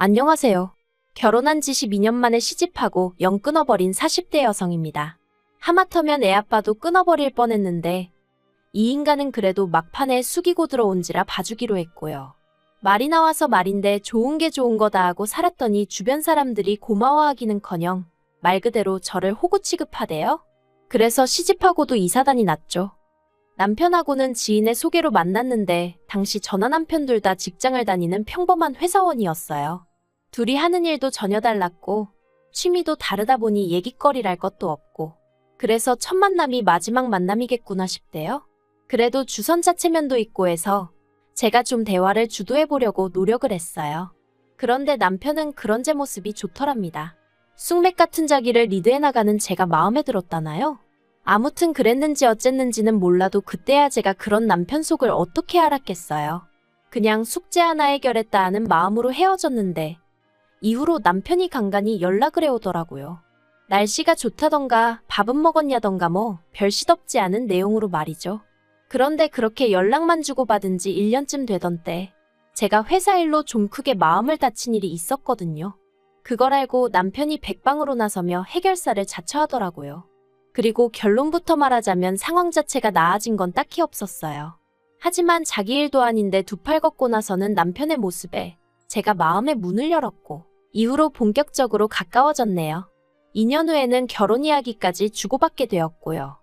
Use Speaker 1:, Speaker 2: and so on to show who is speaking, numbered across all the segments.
Speaker 1: 안녕하세요. 결혼한 지 12년 만에 시집하고 영 끊어버린 40대 여성입니다. 하마터면 애 아빠도 끊어버릴 뻔했는데 이 인간은 그래도 막판에 숙이고 들어온지라 봐주기로 했고요. 말이 나와서 말인데 좋은 게 좋은 거다 하고 살았더니 주변 사람들이 고마워하기는커녕 말 그대로 저를 호구 취급하대요. 그래서 시집하고도 이사단이 났죠. 남편하고는 지인의 소개로 만났는데 당시 저나 남편 둘 다 직장을 다니는 평범한 회사원이었어요. 둘이 하는 일도 전혀 달랐고 취미도 다르다 보니 얘기거리랄 것도 없고 그래서 첫 만남이 마지막 만남이겠구나 싶대요. 그래도 주선자 체면도 있고 해서 제가 좀 대화를 주도해보려고 노력을 했어요. 그런데 남편은 그런 제 모습이 좋더랍니다. 쑥맥 같은 자기를 리드해나가는 제가 마음에 들었다나요? 아무튼 그랬는지 어쨌는지는 몰라도 그때야 제가 그런 남편 속을 어떻게 알았겠어요. 그냥 숙제 하나 해결했다 하는 마음으로 헤어졌는데 이후로 남편이 간간히 연락을 해오더라고요. 날씨가 좋다던가 밥은 먹었냐던가 뭐 별 시덥지 않은 내용으로 말이죠. 그런데 그렇게 연락만 주고받은 지 1년쯤 되던 때 제가 회사 일로 좀 크게 마음을 다친 일이 있었거든요. 그걸 알고 남편이 백방으로 나서며 해결사를 자처하더라고요. 그리고 결론부터 말하자면 상황 자체가 나아진 건 딱히 없었어요. 하지만 자기 일도 아닌데 두 팔 걷고 나서는 남편의 모습에 제가 마음의 문을 열었고 이후로 본격적으로 가까워졌네요. 2년 후에는 결혼 이야기까지 주고받게 되었고요.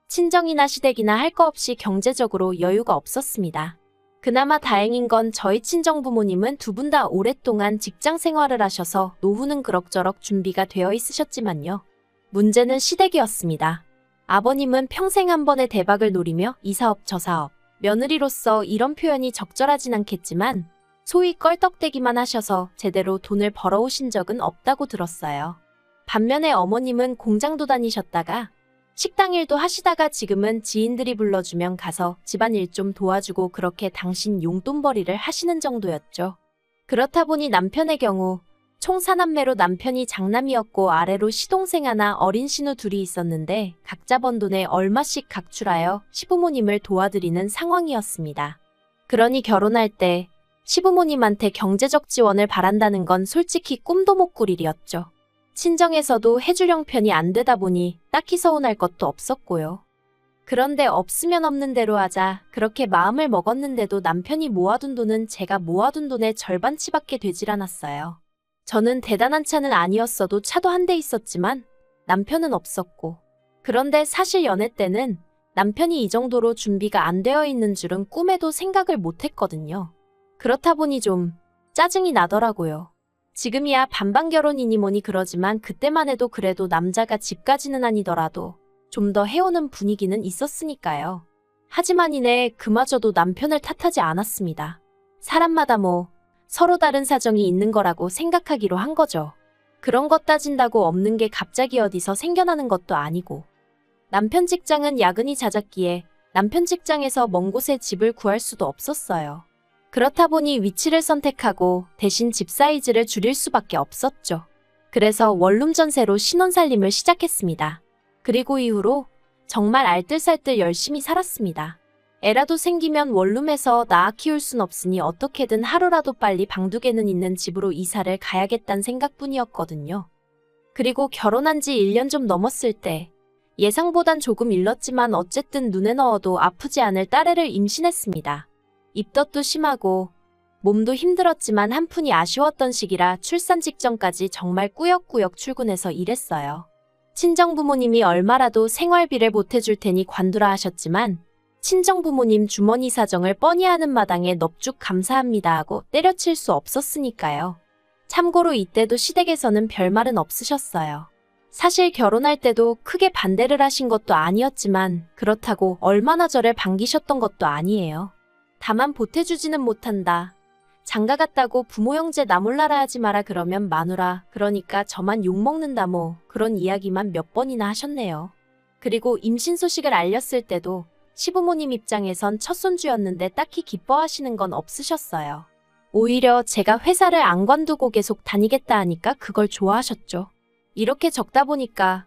Speaker 1: 친정이나 시댁이나 할 거 없이 경제적으로 여유가 없었습니다. 그나마 다행인 건 저희 친정부모님은 두 분 다 오랫동안 직장 생활을 하셔서 노후는 그럭저럭 준비가 되어 있으셨지만요. 문제는 시댁이었습니다. 아버님은 평생 한 번의 대박을 노리며 이 사업 저 사업, 며느리로서 이런 표현이 적절하진 않겠지만 소위 껄떡대기만 하셔서 제대로 돈을 벌어오신 적은 없다고 들었어요. 반면에 어머님은 공장도 다니셨다가 식당 일도 하시다가 지금은 지인들이 불러주면 가서 집안일 좀 도와주고 그렇게 당신 용돈벌이를 하시는 정도였죠. 그렇다 보니 남편의 경우 총 4남매로 남편이 장남이었고 아래로 시동생 하나 어린 신우 둘이 있었는데 각자 번 돈에 얼마씩 각출하여 시부모님을 도와드리는 상황이었습니다. 그러니 결혼할 때 시부모님한테 경제적 지원을 바란다는 건 솔직히 꿈도 못 꿀 일이었죠. 친정에서도 해줄 형편이 안 되다 보니 딱히 서운할 것도 없었고요. 그런데 없으면 없는 대로 하자 그렇게 마음을 먹었는데도 남편이 모아둔 돈은 제가 모아둔 돈의 절반치밖에 되질 않았어요. 저는 대단한 차는 아니었어도 차도 한 대 있었지만 남편은 없었고 그런데 사실 연애 때는 남편이 이 정도로 준비가 안 되어 있는 줄은 꿈에도 생각을 못 했거든요. 그렇다 보니 좀 짜증이 나더라고요. 지금이야 반반 결혼이니 뭐니 그러지만 그때만 해도 그래도 남자가 집까지는 아니더라도 좀 더 해오는 분위기는 있었으니까요. 하지만 이내 그마저도 남편을 탓하지 않았습니다. 사람마다 뭐 서로 다른 사정이 있는 거라고 생각하기로 한 거죠. 그런 것 따진다고 없는 게 갑자기 어디서 생겨나는 것도 아니고 남편 직장은 야근이 잦았기에 남편 직장에서 먼 곳에 집을 구할 수도 없었어요. 그렇다 보니 위치를 선택하고 대신 집 사이즈를 줄일 수밖에 없었죠. 그래서 원룸 전세로 신혼살림을 시작했습니다. 그리고 이후로 정말 알뜰살뜰 열심히 살았습니다. 애라도 생기면 원룸에서 낳아 키울 순 없으니 어떻게든 하루라도 빨리 방두개는 있는 집으로 이사를 가야겠다는 생각뿐이었거든요. 그리고 결혼한 지 1년 좀 넘었을 때 예상보단 조금 일렀지만 어쨌든 눈에 넣어도 아프지 않을 딸애를 임신했습니다. 입덧도 심하고 몸도 힘들었지만 한푼이 아쉬웠던 시기라 출산 직전까지 정말 꾸역꾸역 출근해서 일했어요. 친정부모님이 얼마라도 생활비를 보태줄 테니 관두라 하셨지만 친정부모님 주머니 사정을 뻔히 아는 마당에 넙죽 감사합니다 하고 때려칠 수 없었으니까요. 참고로 이때도 시댁에서는 별말은 없으셨어요. 사실 결혼할 때도 크게 반대를 하신 것도 아니었지만 그렇다고 얼마나 저를 반기셨던 것도 아니에요. 다만 보태주지는 못한다. 장가 갔다고 부모 형제 나 몰라라 하지 마라 그러면 마누라 그러니까 저만 욕먹는다 뭐 그런 이야기만 몇 번이나 하셨네요. 그리고 임신 소식을 알렸을 때도 시부모님 입장에선 첫 손주였는데 딱히 기뻐하시는 건 없으셨어요. 오히려 제가 회사를 안 관두고 계속 다니겠다 하니까 그걸 좋아하셨죠. 이렇게 적다 보니까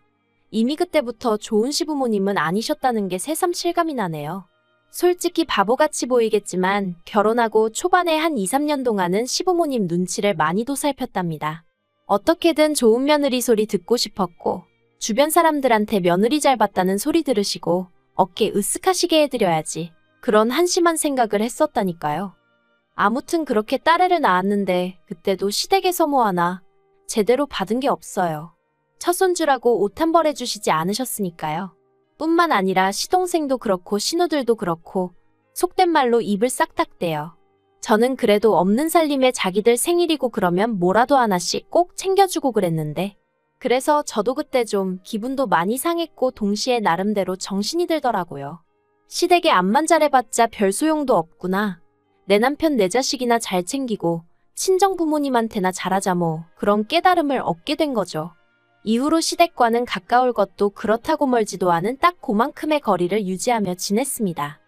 Speaker 1: 이미 그때부터 좋은 시부모님은 아니셨다는 게 새삼 실감이 나네요. 솔직히 바보같이 보이겠지만 결혼하고 초반에 한 2, 3년 동안은 시부모님 눈치를 많이도 살폈답니다. 어떻게든 좋은 며느리 소리 듣고 싶었고 주변 사람들한테 며느리 잘 봤다는 소리 들으시고 어깨 으쓱하시게 해드려야지. 그런 한심한 생각을 했었다니까요. 아무튼 그렇게 딸애를 낳았는데 그때도 시댁에서 뭐 하나 제대로 받은 게 없어요. 첫손주라고 옷 한 벌 해주시지 않으셨으니까요. 뿐만 아니라 시동생도 그렇고 시누들도 그렇고 속된 말로 입을 싹 닦대요. 저는 그래도 없는 살림에 자기들 생일이고 그러면 뭐라도 하나씩 꼭 챙겨주고 그랬는데 그래서 저도 그때 좀 기분도 많이 상했고 동시에 나름대로 정신이 들더라고요. 시댁에 암만 잘해봤자 별 소용도 없구나. 내 남편 내 자식이나 잘 챙기고 친정 부모님한테나 잘하자 뭐 그런 깨달음을 얻게 된 거죠. 이후로 시댁과는 가까울 것도 그렇다고 멀지도 않은 딱 그만큼의 거리를 유지하며 지냈습니다.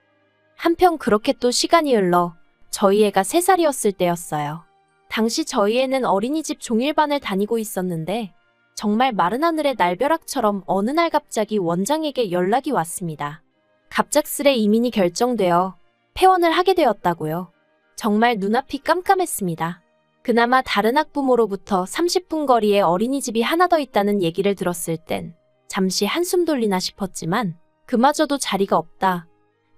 Speaker 1: 한편 그렇게 또 시간이 흘러 저희 애가 3살이었을 때였어요. 당시 저희 애는 어린이집 종일반을 다니고 있었는데 정말 마른 하늘의 날벼락처럼 어느 날 갑자기 원장에게 연락이 왔습니다. 갑작스레 이민이 결정되어 폐원을 하게 되었다고요. 정말 눈앞이 깜깜했습니다. 그나마 다른 학부모로부터 30분 거리에 어린이집이 하나 더 있다는 얘기를 들었을 땐 잠시 한숨 돌리나 싶었지만 그마저도 자리가 없다.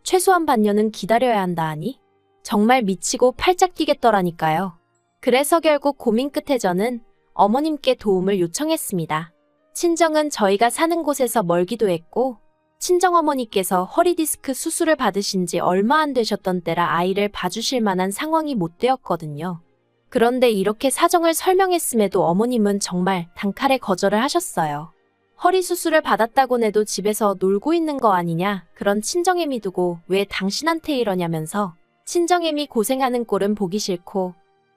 Speaker 1: 최소한 반년은 기다려야 한다 하니 정말 미치고 팔짝 뛰겠더라니까요. 그래서 결국 고민 끝에 저는 어머님께 도움을 요청했습니다. 친정은 저희가 사는 곳에서 멀기도 했고 친정어머니께서 허리디스크 수술을 받으신 지 얼마 안 되셨던 때라 아이를 봐주실 만한 상황이 못 되었거든요. 그런데 이렇게 사정을 설명했음에도 어머님은 정말 단칼에 거절을 하셨어요. 허리 수술을 받았다곤 해도 집에서 놀고 있는 거 아니냐, 그런 친정애미 두고 왜 당신한테 이러냐면서 친정애미 고생하는 꼴은 보기 싫고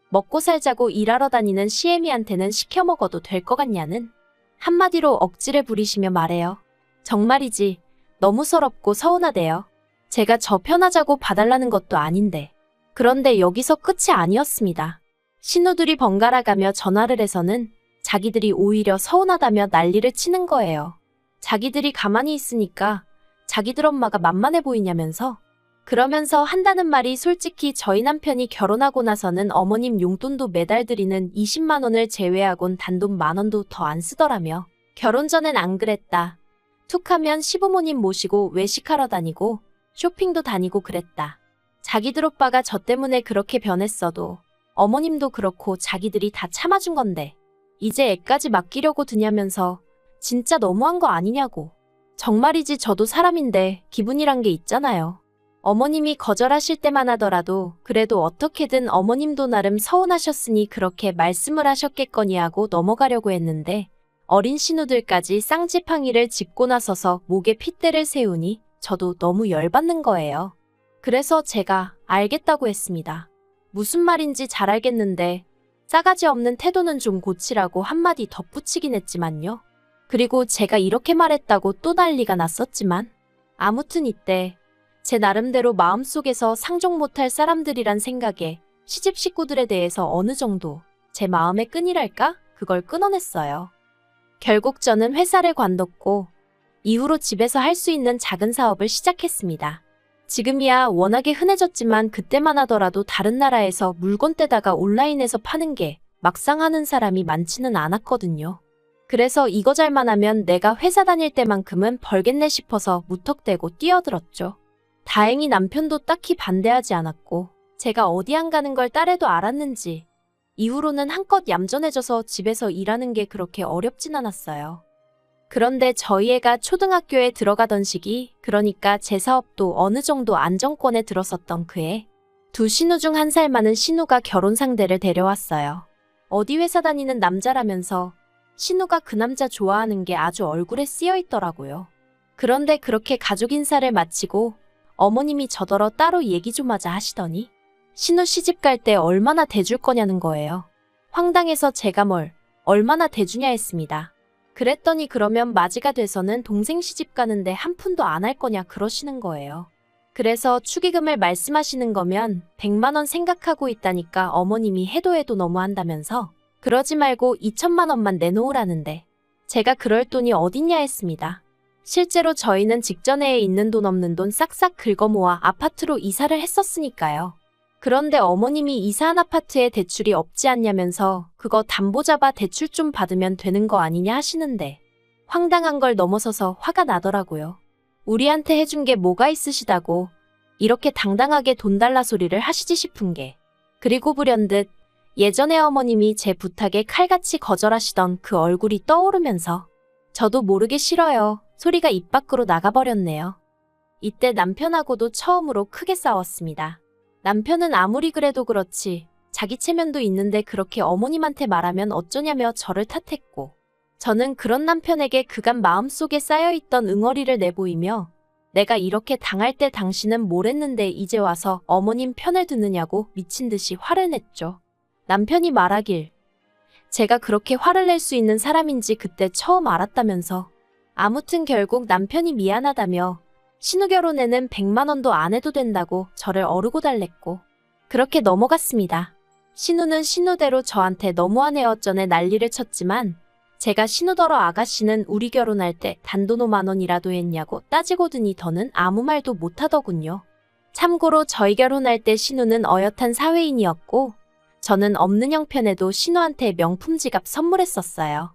Speaker 1: 먹고 살자고 일하러 다니는 시애미한테는 시켜 먹어도 될 것 같냐는 한마디로 억지를 부리시며 말해요. 정말이지 너무 서럽고 서운하대요. 제가 저 편하자고 봐달라는 것도 아닌데. 그런데 여기서 끝이 아니었습니다. 신우들이 번갈아 가며 전화를 해서는 자기들이 오히려 서운하다며 난리를 치는 거예요. 자기들이 가만히 있으니까 자기들 엄마가 만만해 보이냐면서. 그러면서 한다는 말이 솔직히 저희 남편이 결혼하고 나서는 어머님 용돈도 매달 드리는 20만 원을 제외하곤 단돈 10,000원도 더 안 쓰더라며. 결혼 전엔 안 그랬다. 툭하면 시부모님 모시고 외식하러 다니고 쇼핑도 다니고 그랬다. 자기들 오빠가 저 때문에 그렇게 변했어도 어머님도 그렇고 자기들이 다 참아준 건데 이제 애까지 맡기려고 드냐면서 진짜 너무한 거 아니냐고. 정말이지 저도 사람인데 기분이란 게 있잖아요. 어머님이 거절하실 때만 하더라도 그래도 어떻게든 어머님도 나름 서운하셨으니 그렇게 말씀을 하셨겠거니 하고 넘어가려고 했는데 어린 신우들까지 쌍지팡이를 짚고 나서서 목에 핏대를 세우니 저도 너무 열받는 거예요. 그래서 제가 알겠다고 했습니다. 무슨 말인지 잘 알겠는데 싸가지 없는 태도는 좀 고치라고 한마디 덧붙이긴 했지만요. 그리고 제가 이렇게 말했다고 또 난리가 났었지만 아무튼 이때 제 나름대로 마음속에서 상종 못할 사람들이란 생각에 시집 식구들에 대해서 어느 정도 제 마음의 끈이랄까? 그걸 끊어냈어요. 결국 저는 회사를 관뒀고 이후로 집에서 할 수 있는 작은 사업을 시작했습니다. 지금이야 워낙에 흔해졌지만 그때만 하더라도 다른 나라에서 물건 떼다가 온라인에서 파는 게 막상 하는 사람이 많지는 않았거든요. 그래서 이거 잘만 하면 내가 회사 다닐 때만큼은 벌겠네 싶어서 무턱대고 뛰어들었죠. 다행히 남편도 딱히 반대하지 않았고 제가 어디 안 가는 걸 딸애도 알았는지 이후로는 한껏 얌전해져서 집에서 일하는 게 그렇게 어렵진 않았어요. 그런데 저희 애가 초등학교에 들어가던 시기, 그러니까 제 사업도 어느 정도 안정권에 들었었던 그해 두 신우 중 1살 많은 신우가 결혼 상대를 데려왔어요. 어디 회사 다니는 남자라면서 신우가 그 남자 좋아하는 게 아주 얼굴에 쓰여 있더라고요. 그런데 그렇게 가족 인사를 마치고 어머님이 저더러 따로 얘기 좀 하자 하시더니 신우 시집 갈 때 얼마나 대줄 거냐는 거예요. 황당해서 제가 얼마나 대주냐 했습니다. 그랬더니 그러면 맞이가 돼서는 동생 시집 가는데 한 푼도 안 할 거냐 그러시는 거예요. 그래서 축의금을 말씀하시는 거면 100만 원 생각하고 있다니까 어머님이 해도 너무한다면서 그러지 말고 2천만 원만 내놓으라는데 제가 그럴 돈이 어딨냐 했습니다. 실제로 저희는 직전에 있는 돈 없는 돈 싹싹 긁어모아 아파트로 이사를 했었으니까요. 그런데 어머님이 이사한 아파트에 대출이 없지 않냐면서 그거 담보 잡아 대출 좀 받으면 되는 거 아니냐 하시는데 황당한 걸 넘어서서 화가 나더라고요. 우리한테 해준 게 뭐가 있으시다고 이렇게 당당하게 돈 달라 소리를 하시지 싶은 게. 그리고 불현듯 예전에 어머님이 제 부탁에 칼같이 거절하시던 그 얼굴이 떠오르면서 저도 모르게 싫어요 소리가 입 밖으로 나가버렸네요. 이때 남편하고도 처음으로 크게 싸웠습니다. 남편은 아무리 그래도 그렇지 자기 체면도 있는데 그렇게 어머님한테 말하면 어쩌냐며 저를 탓했고 저는 그런 남편에게 그간 마음속에 쌓여있던 응어리를 내보이며 내가 이렇게 당할 때 당신은 뭘 했는데 이제 와서 어머님 편을 듣느냐고 미친 듯이 화를 냈죠. 남편이 말하길 제가 그렇게 화를 낼 수 있는 사람인지 그때 처음 알았다면서 아무튼 결국 남편이 미안하다며 신우 결혼에는 100만 원도 안 해도 된다고 저를 어르고 달랬고 그렇게 넘어갔습니다. 신우는 신우대로 저한테 너무하네요 전에 난리를 쳤지만 제가 신우더러 아가씨는 우리 결혼할 때 단돈 5만 원이라도 했냐고 따지고더니 더는 아무 말도 못하더군요. 참고로 저희 결혼할 때 신우는 어엿한 사회인이었고 저는 없는 형편에도 신우한테 명품 지갑 선물했었어요.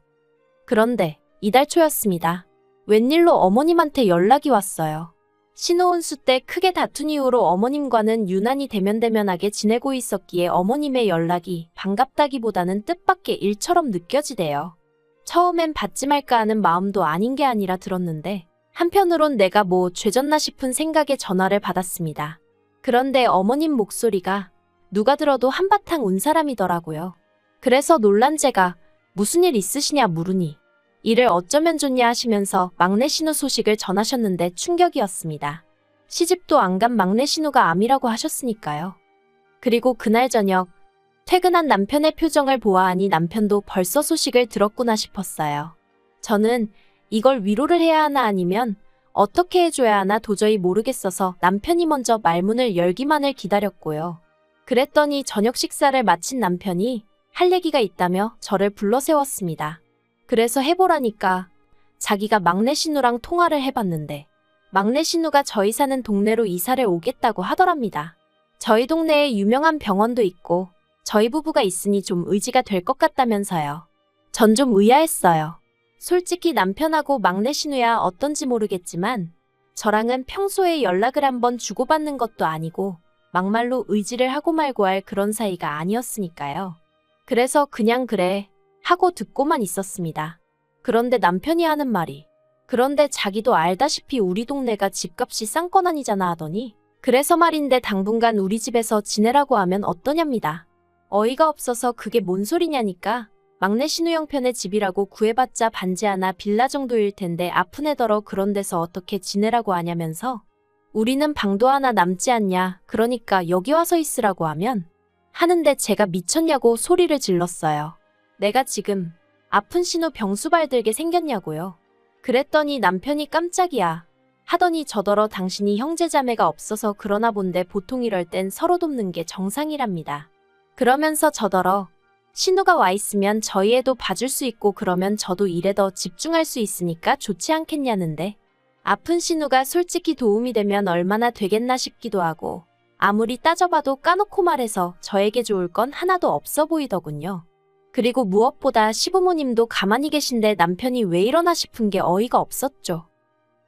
Speaker 1: 그런데 이달 초였습니다. 웬일로 어머님한테 연락이 왔어요. 신우 혼수 때 크게 다툰 이후로 어머님과는 유난히 대면대면하게 지내고 있었기에 어머님의 연락이 반갑다기보다는 뜻밖의 일처럼 느껴지대요. 처음엔 받지 말까 하는 마음도 아닌 게 아니라 들었는데 한편으론 내가 뭐 죄졌나 싶은 생각에 전화를 받았습니다. 그런데 어머님 목소리가 누가 들어도 한바탕 운 사람이더라고요. 그래서 놀란 제가 무슨 일 있으시냐 물으니 이를 어쩌면 좋냐 하시면서 막내 신우 소식을 전하셨는데 충격이었습니다. 시집도 안 간 막내 신우가 암이라고 하셨으니까요. 그리고 그날 저녁 퇴근한 남편의 표정을 보아하니 남편도 벌써 소식을 들었구나 싶었어요. 저는 이걸 위로를 해야 하나 아니면 어떻게 해줘야 하나 도저히 모르겠어서 남편이 먼저 말문을 열기만을 기다렸고요. 그랬더니 저녁 식사를 마친 남편이 할 얘기가 있다며 저를 불러 세웠습니다. 그래서 해보라니까 자기가 막내 신우랑 통화를 해봤는데 막내 신우가 저희 사는 동네로 이사를 오겠다고 하더랍니다. 저희 동네에 유명한 병원도 있고 저희 부부가 있으니 좀 의지가 될 것 같다면서요. 전 좀 의아했어요. 솔직히 남편하고 막내 신우야 어떤지 모르겠지만 저랑은 평소에 연락을 한번 주고받는 것도 아니고 막말로 의지를 하고 말고 할 그런 사이가 아니었으니까요. 그래서 그냥 그래 하고 듣고만 있었습니다. 그런데 남편이 하는 말이 그런데 자기도 알다시피 우리 동네가 집값이 싼 건 아니잖아 하더니 그래서 말인데 당분간 우리 집에서 지내라고 하면 어떠냐입니다. 어이가 없어서 그게 뭔 소리냐니까 막내 신우 형편의 집이라고 구해봤자 반지 하나 빌라 정도일 텐데 아픈 애더러 그런 데서 어떻게 지내라고 하냐면서 우리는 방도 하나 남지 않냐 그러니까 여기 와서 있으라고 하는데 제가 미쳤냐고 소리를 질렀어요. 내가 지금 아픈 신우 병수발 들게 생겼냐고요. 그랬더니 남편이 깜짝이야 하더니 저더러 당신이 형제자매가 없어서 그러나 본데 보통 이럴 땐 서로 돕는 게 정상이랍니다. 그러면서 저더러 신우가 와 있으면 저희 애도 봐줄 수 있고 그러면 저도 일에 더 집중할 수 있으니까 좋지 않겠냐는데 아픈 신우가 솔직히 도움이 되면 얼마나 되겠나 싶기도 하고 아무리 따져봐도 까놓고 말해서 저에게 좋을 건 하나도 없어 보이더군요. 그리고 무엇보다 시부모님도 가만히 계신데 남편이 왜 이러나 싶은 게 어이가 없었죠.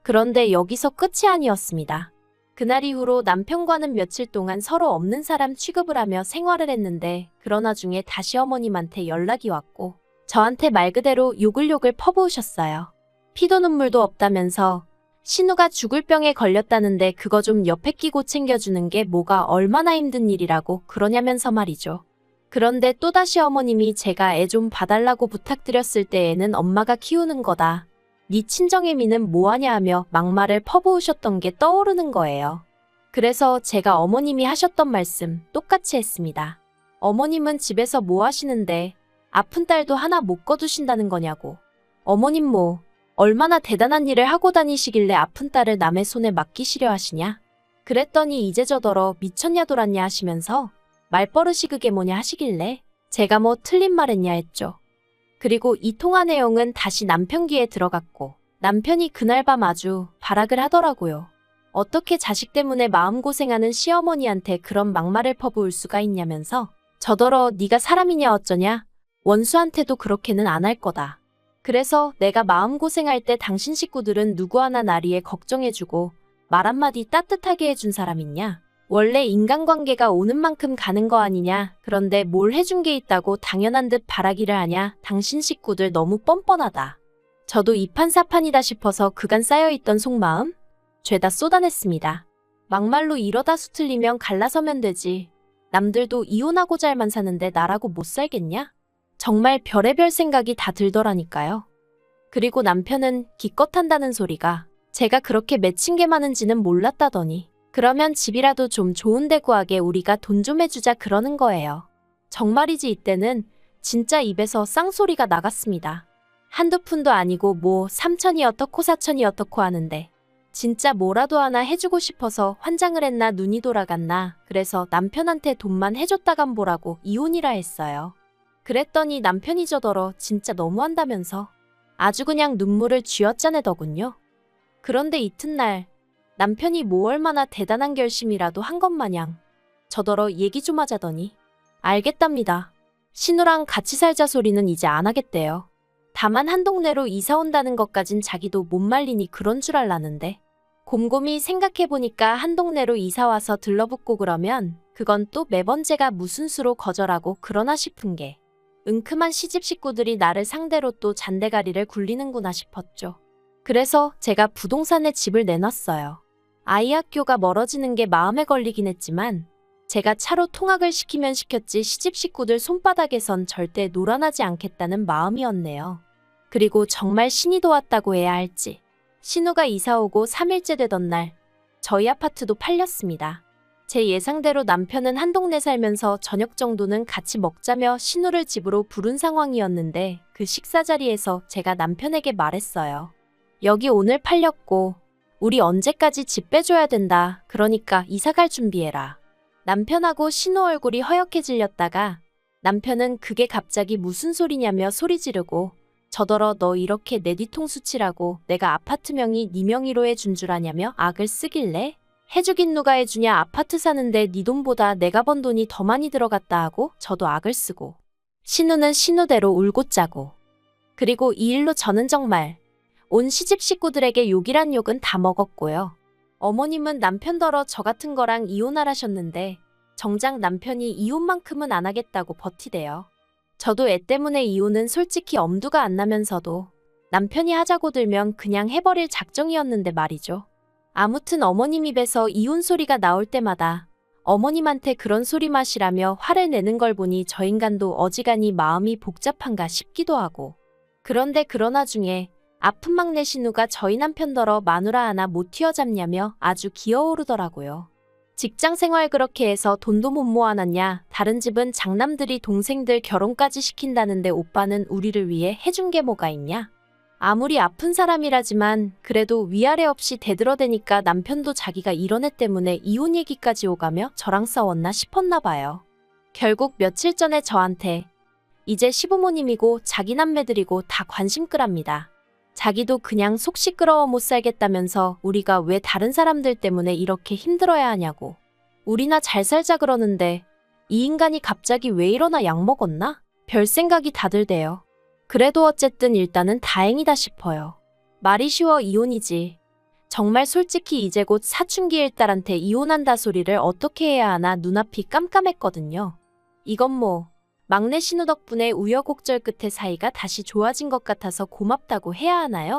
Speaker 1: 그런데 여기서 끝이 아니었습니다. 그날 이후로 남편과는 며칠 동안 서로 없는 사람 취급을 하며 생활을 했는데 그러나 중에 다시 어머님한테 연락이 왔고 저한테 말 그대로 욕을 퍼부으셨어요. 피도 눈물도 없다면서 신우가 죽을 병에 걸렸다는데 그거 좀 옆에 끼고 챙겨주는 게 뭐가 얼마나 힘든 일이라고 그러냐면서 말이죠. 그런데 또다시 어머님이 제가 애 좀 봐달라고 부탁드렸을 때 애는 엄마가 키우는 거다. 네 친정애미는 뭐하냐 하며 막말을 퍼부으셨던 게 떠오르는 거예요. 그래서 제가 어머님이 하셨던 말씀 똑같이 했습니다. 어머님은 집에서 뭐 하시는데 아픈 딸도 하나 못 거두신다는 거냐고. 어머님 뭐 얼마나 대단한 일을 하고 다니시길래 아픈 딸을 남의 손에 맡기시려 하시냐. 그랬더니 이제 저더러 미쳤냐 돌았냐 하시면서 말버릇이 그게 뭐냐 하시길래 제가 뭐 틀린 말 했냐 했죠. 그리고 이 통화 내용은 다시 남편 귀에 들어갔고 남편이 그날 밤 아주 발악을 하더라고요. 어떻게 자식 때문에 마음고생하는 시어머니한테 그런 막말을 퍼부을 수가 있냐면서 저더러 네가 사람이냐 어쩌냐? 원수한테도 그렇게는 안 할 거다. 그래서 내가 마음고생할 때 당신 식구들은 누구 하나 날 위해 걱정해주고 말 한마디 따뜻하게 해준 사람 있냐? 원래 인간관계가 오는 만큼 가는 거 아니냐? 그런데 뭘 해준 게 있다고 당연한 듯 바라기를 하냐? 당신 식구들 너무 뻔뻔하다. 저도 이판사판이다 싶어서 그간 쌓여있던 속마음? 죄다 쏟아냈습니다. 막말로 이러다 수틀리면 갈라서면 되지. 남들도 이혼하고 잘만 사는데 나라고 못 살겠냐? 정말 별의별 생각이 다 들더라니까요. 그리고 남편은 기껏 한다는 소리가 제가 그렇게 맺힌 게 많은지는 몰랐다더니 그러면 집이라도 좀 좋은 데 구하게 우리가 돈 좀 해주자 그러는 거예요. 정말이지 이때는 진짜 입에서 쌍소리가 나갔습니다. 한두 푼도 아니고 뭐 3천이 어떻고 4천이 어떻고 하는데 진짜 뭐라도 하나 해주고 싶어서 환장을 했나 눈이 돌아갔나 그래서 남편한테 돈만 해줬다간 보라고 이혼이라 했어요. 그랬더니 남편이 저더러 진짜 너무한다면서 아주 그냥 눈물을 쥐어짜내더군요. 그런데 이튿날 남편이 뭐 얼마나 대단한 결심이라도 한 것 마냥 저더러 얘기 좀 하자더니 알겠답니다. 신우랑 같이 살자 소리는 이제 안 하겠대요. 다만 한 동네로 이사 온다는 것까진 자기도 못 말리니 그런 줄 알라는데 곰곰이 생각해보니까 한 동네로 이사 와서 들러붙고 그러면 그건 또 매번 제가 무슨 수로 거절하고 그러나 싶은 게 은큼한 시집 식구들이 나를 상대로 또 잔대가리를 굴리는구나 싶었죠. 그래서 제가 부동산에 집을 내놨어요. 아이 학교가 멀어지는 게 마음에 걸리긴 했지만 제가 차로 통학을 시키면 시켰지 시집 식구들 손바닥에선 절대 놀아나지 않겠다는 마음이었네요. 그리고 정말 신이 도왔다고 해야 할지 신우가 이사오고 3일째 되던 날 저희 아파트도 팔렸습니다. 제 예상대로 남편은 한 동네 살면서 저녁 정도는 같이 먹자며 신우를 집으로 부른 상황이었는데 그 식사 자리에서 제가 남편에게 말했어요. 여기 오늘 팔렸고 우리 언제까지 집 빼줘야 된다. 그러니까 이사갈 준비해라. 남편하고 신우 얼굴이 허옇게 질렸다가 남편은 그게 갑자기 무슨 소리냐며 소리 지르고 저더러 너 이렇게 내 뒤통수 치라고 내가 아파트 명의 네 명의로 해준 줄 아냐며 악을 쓰길래 해주긴 누가 해주냐 아파트 사는데 네 돈보다 내가 번 돈이 더 많이 들어갔다 하고 저도 악을 쓰고 신우는 신우대로 울고 짜고 그리고 이 일로 저는 정말 온 시집 식구들에게 욕이란 욕은 다 먹었고요. 어머님은 남편더러 저 같은 거랑 이혼하라셨는데 정작 남편이 이혼만큼은 안 하겠다고 버티대요. 저도 애 때문에 이혼은 솔직히 엄두가 안 나면서도 남편이 하자고 들면 그냥 해버릴 작정이었는데 말이죠. 아무튼 어머님 입에서 이혼 소리가 나올 때마다 어머님한테 그런 소리 마시라며 화를 내는 걸 보니 저 인간도 어지간히 마음이 복잡한가 싶기도 하고 그런데 그러나 중에 아픈 막내 신우가 저희 남편더러 마누라 하나 못 튀어잡냐며 아주 기어오르더라고요. 직장 생활 그렇게 해서 돈도 못 모아놨냐. 다른 집은 장남들이 동생들 결혼까지 시킨다는데 오빠는 우리를 위해 해준 게 뭐가 있냐. 아무리 아픈 사람이라지만 그래도 위아래 없이 대들어대니까 남편도 자기가 이런 애 때문에 이혼 얘기까지 오가며 저랑 싸웠나 싶었나 봐요. 결국 며칠 전에 저한테 이제 시부모님이고 자기 남매들이고 다 관심 끄랍니다. 자기도 그냥 속 시끄러워 못 살겠다면서 우리가 왜 다른 사람들 때문에 이렇게 힘들어야 하냐고. 우리나 잘 살자 그러는데 이 인간이 갑자기 왜 이러나 약 먹었나? 별 생각이 다들 돼요. 그래도 어쨌든 일단은 다행이다 싶어요. 말이 쉬워 이혼이지. 정말 솔직히 이제 곧 사춘기일 딸한테 이혼한다 소리를 어떻게 해야 하나 눈앞이 깜깜했거든요. 이건 뭐 막내 신우 덕분에 우여곡절 끝에 사이가 다시 좋아진 것 같아서 고맙다고 해야 하나요?